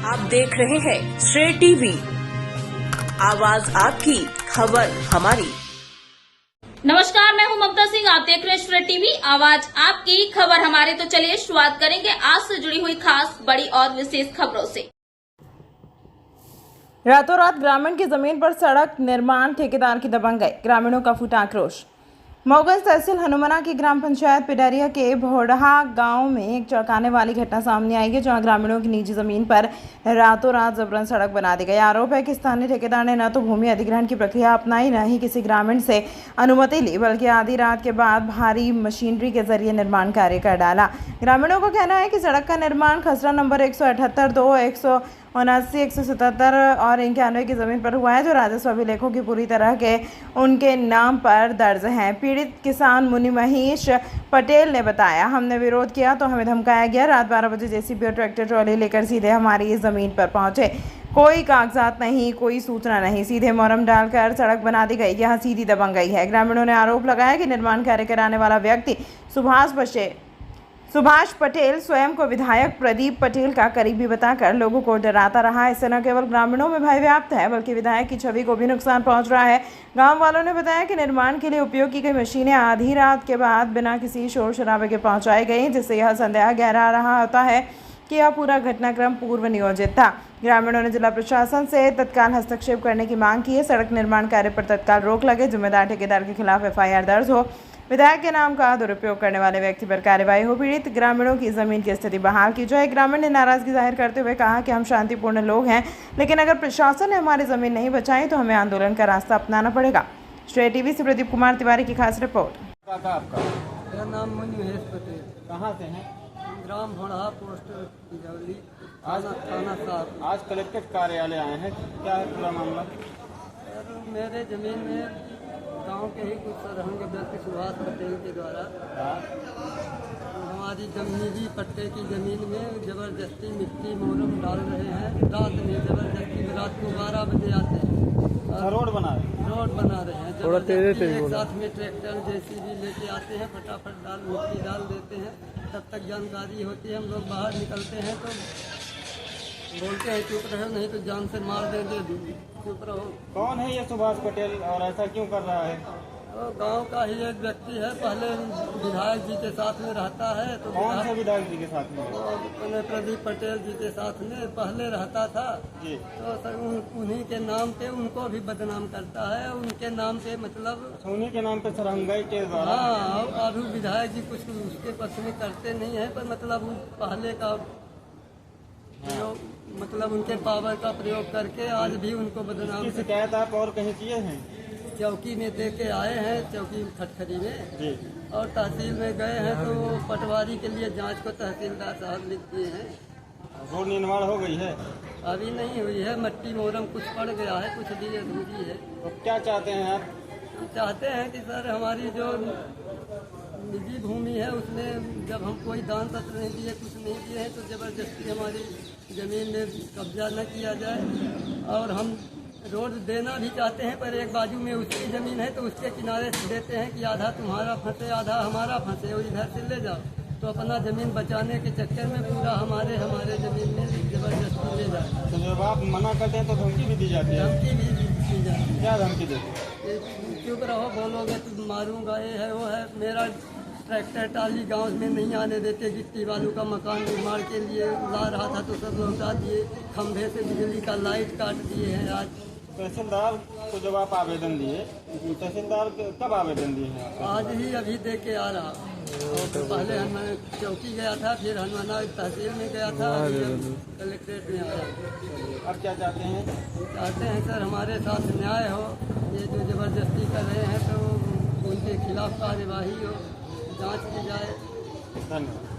आप देख रहे हैं श्रेय टीवी, आवाज आपकी, खबर हमारी। नमस्कार, मैं हूं ममता सिंह। आप देख रहे हैं श्रेय टीवी, आवाज आपकी, खबर हमारी। तो चलिए शुरुआत करेंगे आज से जुड़ी हुई खास, बड़ी और विशेष खबरों से। रातों रात ग्रामीण की जमीन पर सड़क निर्माण ठेकेदार की दबंग गए, ग्रामीणों का फूटा आक्रोश। मऊगंज तहसील हनुमाना की ग्राम पंचायत पिडरिया के भोड़हा गांव में एक चौंकाने वाली घटना सामने आई है, जहां ग्रामीणों की निजी जमीन पर रातों रात जबरन सड़क बना दी गई। आरोप है कि स्थानीय ठेकेदार ने न तो भूमि अधिग्रहण की प्रक्रिया अपनाई, न ही किसी ग्रामीण से अनुमति ली, बल्कि आधी रात के बाद भारी मशीनरी के जरिए निर्माण कार्य कर डाला। ग्रामीणों का कहना है कि सड़क का निर्माण खसरा नंबर 178, 2, 179, 177 और 91 की जमीन पर हुआ है, जो राजस्व अभिलेखों की पूरी तरह के उनके नाम पर दर्ज हैं। पीड़ित किसान मुनि महेश पटेल ने बताया, हमने विरोध किया तो हमें धमकाया गया। रात 12 बजे जेसीबी और ट्रैक्टर ट्रॉली लेकर सीधे हमारी इस जमीन पर पहुंचे। कोई कागजात नहीं, कोई सूचना नहीं, सीधे मोरम डालकर सड़क बना दी गई। यहां सीधी दबंग गई है। ग्रामीणों ने आरोप लगाया कि निर्माण कार्य कराने वाला व्यक्ति सुभाष पटेल स्वयं को विधायक प्रदीप पटेल का करीबी बताकर लोगों को डराता रहा। इससे न केवल ग्रामीणों में भय व्याप्त है, बल्कि विधायक की छवि को भी नुकसान पहुंच रहा है। गांव वालों ने बताया कि निर्माण के लिए उपयोग की गई मशीनें आधी रात के बाद बिना किसी शोर शराबे के पहुंचाई गई, जिससे यह संदेह गहरा रहा होता है कि यह पूरा घटनाक्रम पूर्व नियोजित था। ग्रामीणों ने जिला प्रशासन से तत्काल हस्तक्षेप करने की मांग की है। सड़क निर्माण कार्य पर तत्काल रोक लगे, जिम्मेदार ठेकेदार के खिलाफ FIR दर्ज हो, विधायक के नाम का दुरुपयोग करने वाले व्यक्ति पर कार्रवाई हो, पीड़ित ग्रामीणों की जमीन की स्थिति बहाल की जाए। ग्रामीण ने नाराजगी जाहिर करते हुए कहा कि हम शांतिपूर्ण लोग हैं, लेकिन अगर प्रशासन ने हमारी जमीन नहीं बचाई तो हमें आंदोलन का रास्ता अपनाना पड़ेगा। श्रेय टीवी से प्रदीप कुमार तिवारी की खास रिपोर्ट। आपका मेरा नाम मुनि महेश पटेल, कहाँ से हैं? ग्राम भोड़हा, पोस्ट जवली, थाना साहब। आज कलेक्ट्रेट कार्यालय आए हैं, क्या है पूरा मामला? सर, मेरे जमीन में गांव के ही कुछ सरहंग व्यक्ति सुभाष पटेल के द्वारा हमारी निजी पट्टे की जमीन में जबरदस्ती मिट्टी मोरम डाल रहे हैं। रात में जबरदस्ती, रात को 12 बजे आते हैं, रोड बना रहे हैं। थोड़ा तेज एक साथ में ट्रैक्टर JCB लेके आते हैं, फटाफट मिट्टी डाल देते हैं। तब तक जानकारी होती है, हम लोग बाहर निकलते हैं तो बोलते हैं चुप रहो, नहीं तो जान से मार देंगे, चुप रहो। कौन है ये सुभाष पटेल और ऐसा क्यों कर रहा है? तो गांव का ही एक व्यक्ति है, पहले विधायक जी के साथ में रहता है। तो कौन से विधायक जी के साथ में? तो प्रदीप पटेल जी के साथ में पहले रहता था जी। तो सर उन्हीं के नाम पे उनको भी बदनाम करता है, उनके नाम पे मतलब उन्हीं के नाम पे सरहंगाई के द्वारा। हाँ, अभी विधायक जी कुछ उसके पक्ष में करते नहीं है, पर मतलब पहले का प्रयोग, मतलब उनके पावर का प्रयोग करके आज भी उनको बदनाम। शिकायत आप और कहीं किए हैं? चौकी में दे के आए हैं, चौकी खटखरी में जी। और तहसील में गए हैं, तो पटवारी के लिए जांच को तहसीलदार साहब लिख दिए हैं। रोड निर्माण हो गई है? अभी नहीं हुई है, मट्टी मोरम कुछ पड़ गया है, कुछ भी अधूरी है। तो क्या चाहते हैं आप? चाहते हैं कि सर हमारी जो निजी भूमि है उसमें जब हम कोई दान पत्र नहीं दिए, कुछ नहीं दिए हैं, तो जबरदस्ती हमारी जमीन में कब्जा न किया जाए। और हम रोड देना भी चाहते हैं, पर एक बाजू में उसकी ज़मीन है तो उसके किनारे से देते हैं कि आधा तुम्हारा फंसे, आधा हमारा फंसे, और इधर से ले जाओ। तो अपना ज़मीन बचाने के चक्कर में पूरा हमारे ज़मीन में जबरदस्ती ले जाए। तो जब आप मना करते हैं तो धमकी भी दी जाती है? धमकी भी दी जाती है। क्या धमकी देते? चुप रहो, बोलोगे तो मारूंगा, ये है वो है। मेरा ट्रैक्टर टाली गांव में नहीं आने देते, गिट्टी बालू का मकान निर्माण के लिए ला रहा था तो सब लौटा दिए। खंभे से बिजली का लाइट काट दिए हैं। आज तहसीलदार को जब आप आवेदन दिए, तो तहसीलदार कब आवेदन दिए हैं? आज ही अभी दे के आ रहा। और तो पहले हनुमान चौकी गया था, फिर हनुमाना तहसील में गया था, कलेक्ट्रेट में आया। अब क्या चाहते हैं? चाहते हैं सर हमारे साथ न्याय हो, ये जो जबरदस्ती कर रहे हैं तो उनके खिलाफ कार्यवाही हो, जांच की जाए। धन्यवाद।